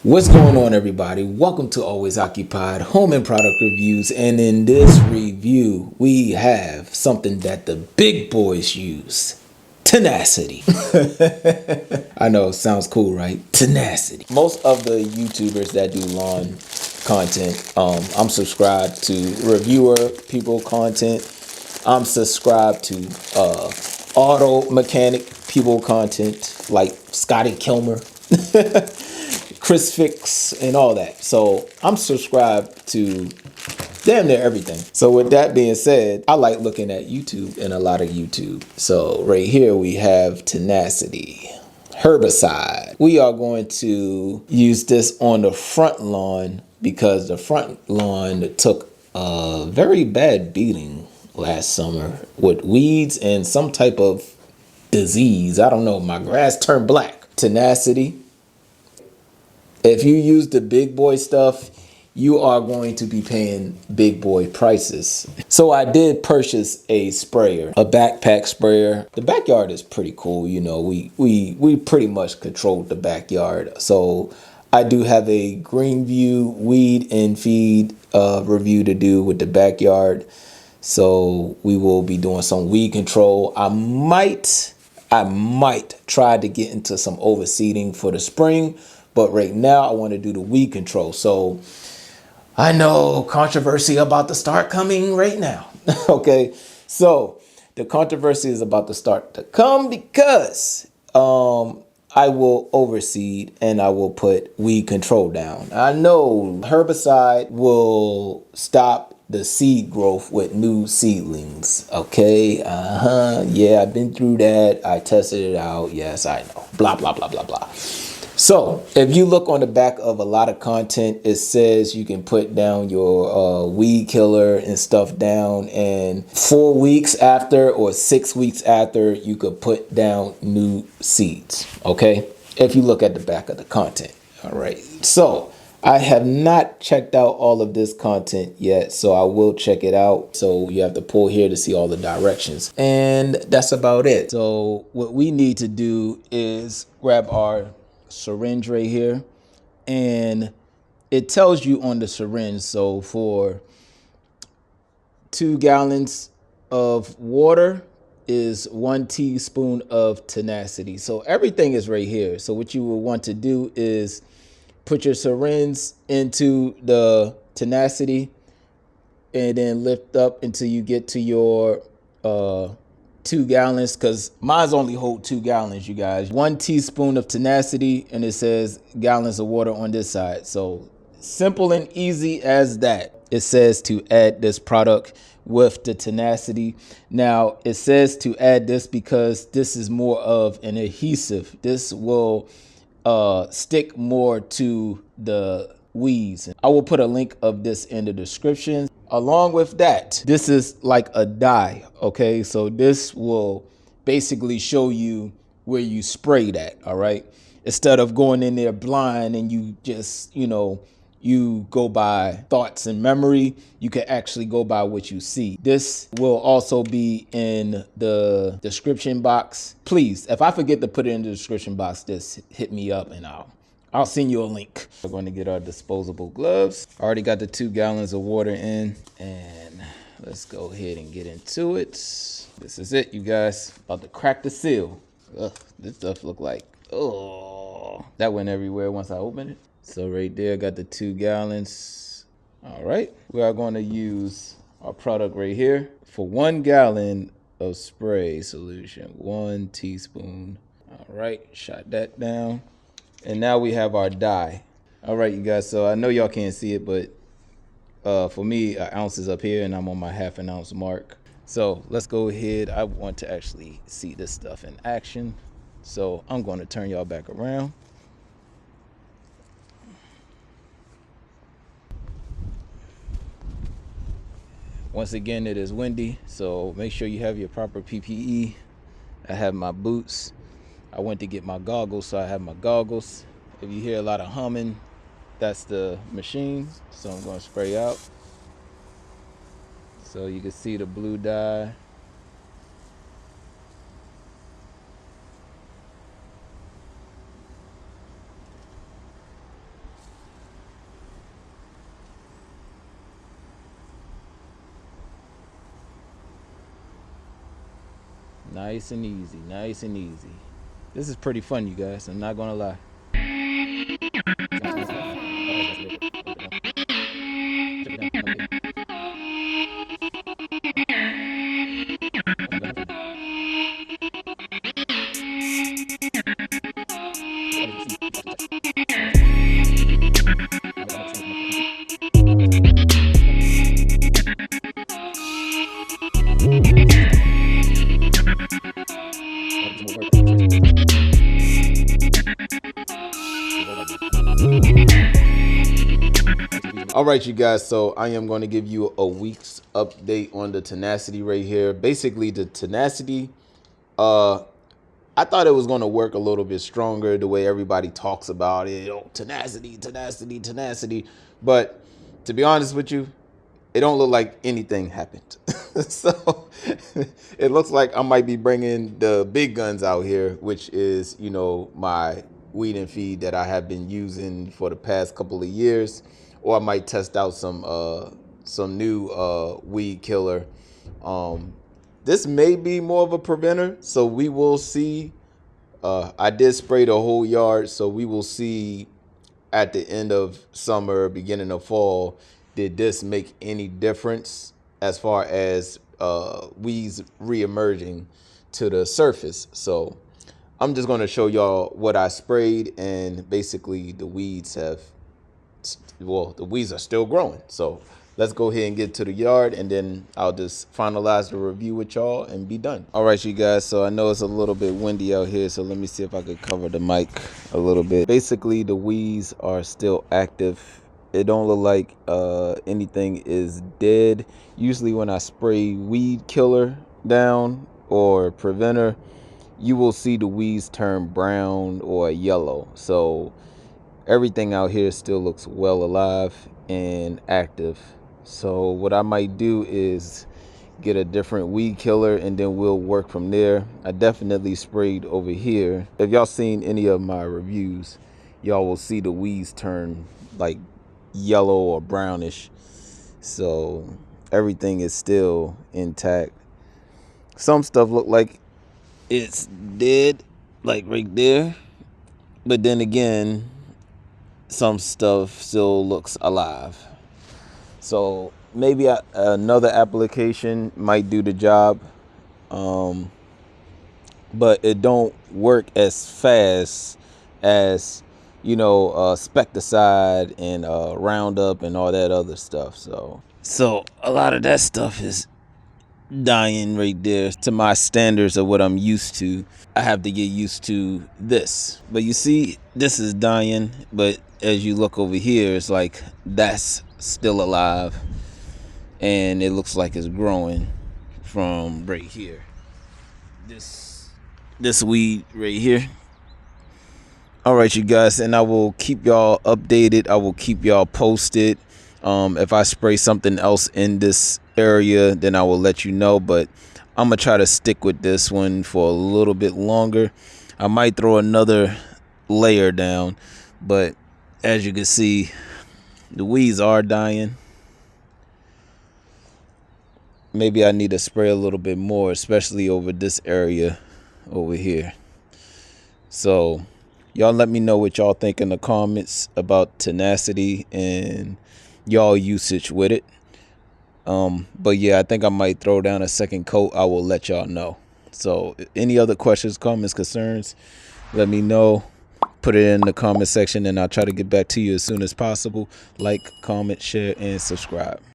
What's going on, everybody? Welcome to Always Occupied Home and Product Reviews. And in this review, we have something that the big boys use. Tenacity. I know, it sounds cool, right? Tenacity. Most of the YouTubers that do lawn content, I'm subscribed to reviewer people content. I'm subscribed to auto mechanic people content like Scotty Kilmer. Chris Fix and all that. So I'm subscribed to damn near everything. So with that being said, I like looking at YouTube and a lot of YouTube. So right here we have Tenacity Herbicide. We are going to use this on the front lawn because the front lawn took a very bad beating last summer with weeds and some type of disease. I don't know. My grass turned black. Tenacity. If you use the big boy stuff, you are going to be paying big boy prices. So I did purchase a sprayer, a backpack sprayer. The backyard is pretty cool. You know, we pretty much controlled the backyard. So I do have a green view weed and feed review to do with the backyard. So we will be doing some weed control. I might try to get into some overseeding for the spring, but right now I want to do the weed control. So I know controversy about to start coming right now. Okay, so the controversy is about to start to come because I will overseed and I will put weed control down. I know herbicide will stop the seed growth with new seedlings. Okay, yeah, I've been through that. I tested it out. Yes, I know. Blah, blah, blah, blah, blah. So if you look on the back of a lot of content, it says you can put down your weed killer and stuff down, and 4 weeks after or 6 weeks after, you could put down new seeds. Okay, if you look at the back of the content. All right, so I have not checked out all of this content yet, so I will check it out. So you have to pull here to see all the directions, and that's about it. So what we need to do is grab our syringe right here, and it tells you on the syringe. So for 2 gallons of water is 1 teaspoon of Tenacity. So everything is right here. So what you will want to do is put your syringe into the Tenacity and then lift up until you get to your 2 gallons, because mine's only hold 2 gallons, you guys. 1 teaspoon of Tenacity, and it says gallons of water on this side. So simple and easy as that. It says to add this product with the Tenacity. Now it says to add this because this is more of an adhesive. This will stick more to the weeds. I will put a link of this in the description. Along with that, this is like a dye. Okay, so this will basically show you where you spray that. All right, instead of going in there blind and you just, you go by thoughts and memory, you can actually go by what you see. This will also be in the description box. Please, if I forget to put it in the description box, just hit me up and I'll send you a link. We're going to get our disposable gloves. I already got the 2 gallons of water in, and let's go ahead and get into it. This is it, you guys. About to crack the seal. Ugh, this stuff look like, oh, that went everywhere once I opened it. So right there, I got the 2 gallons. All right, we are going to use our product right here. For 1 gallon of spray solution, 1 teaspoon. All right, shot that down. And now we have our dye. All right, you guys, so I know y'all can't see it, but for me, an ounce is up here and I'm on my ½ ounce mark. So let's go ahead. I want to actually see this stuff in action. So I'm going to turn y'all back around. Once again, it is windy, so make sure you have your proper PPE. I have my boots. I went to get my goggles, so I have my goggles. If you hear a lot of humming, that's the machine. So I'm going to spray out. So you can see the blue dye. Nice and easy, nice and easy. This is pretty fun, you guys. I'm not gonna lie. All right, you guys, so I am going to give you a week's update on the Tenacity right here. Basically, the Tenacity, I thought it was going to work a little bit stronger the way everybody talks about it. Oh, tenacity, tenacity, tenacity. But to be honest with you, it don't look like anything happened. So it looks like I might be bringing the big guns out here, which is, you know, my weed and feed that I have been using for the past couple of years. Or I might test out some new weed killer. This may be more of a preventer, so we will see. I did spray the whole yard, so we will see at the end of summer, beginning of fall, did this make any difference as far as weeds reemerging to the surface. So I'm just going to show y'all what I sprayed, and basically the weeds have, well, the weeds are still growing. So let's go ahead and get to the yard, and then I'll just finalize the review with y'all and be done. All right, you guys, so I know it's a little bit windy out here, so let me see if I could cover the mic a little bit. Basically, the weeds are still active. It don't look like anything is dead. Usually when I spray weed killer down or preventer, you will see the weeds turn brown or yellow. So everything out here still looks well alive and active. So what I might do is get a different weed killer, and then we'll work from there. I definitely sprayed over here. If y'all seen any of my reviews, y'all will see the weeds turn like yellow or brownish. So everything is still intact. Some stuff look like it's dead, like right there. But then again, some stuff still looks alive. So maybe another application might do the job, but it don't work as fast as, you know, Specticide and Roundup and all that other stuff. So a lot of that stuff is dying right there. To my standards of what I'm used to, I have to get used to this. But you see, this is dying, but as you look over here, it's like that's still alive, and it looks like it's growing from right here. This weed right here. All right, you guys, and I will keep y'all updated. I will keep y'all posted. If I spray something else in this area, then I will let you know, but I'm gonna try to stick with this one for a little bit longer. I might throw another layer down, but as you can see, the weeds are dying. Maybe I need to spray a little bit more, especially over this area over here. So y'all let me know what y'all think in the comments about Tenacity and y'all usage with it. But yeah, I think I might throw down a second coat. I will let y'all know. So any other questions, comments, concerns, let me know. Put it in the comment section, and I'll try to get back to you as soon as possible. Like, comment, share, and subscribe.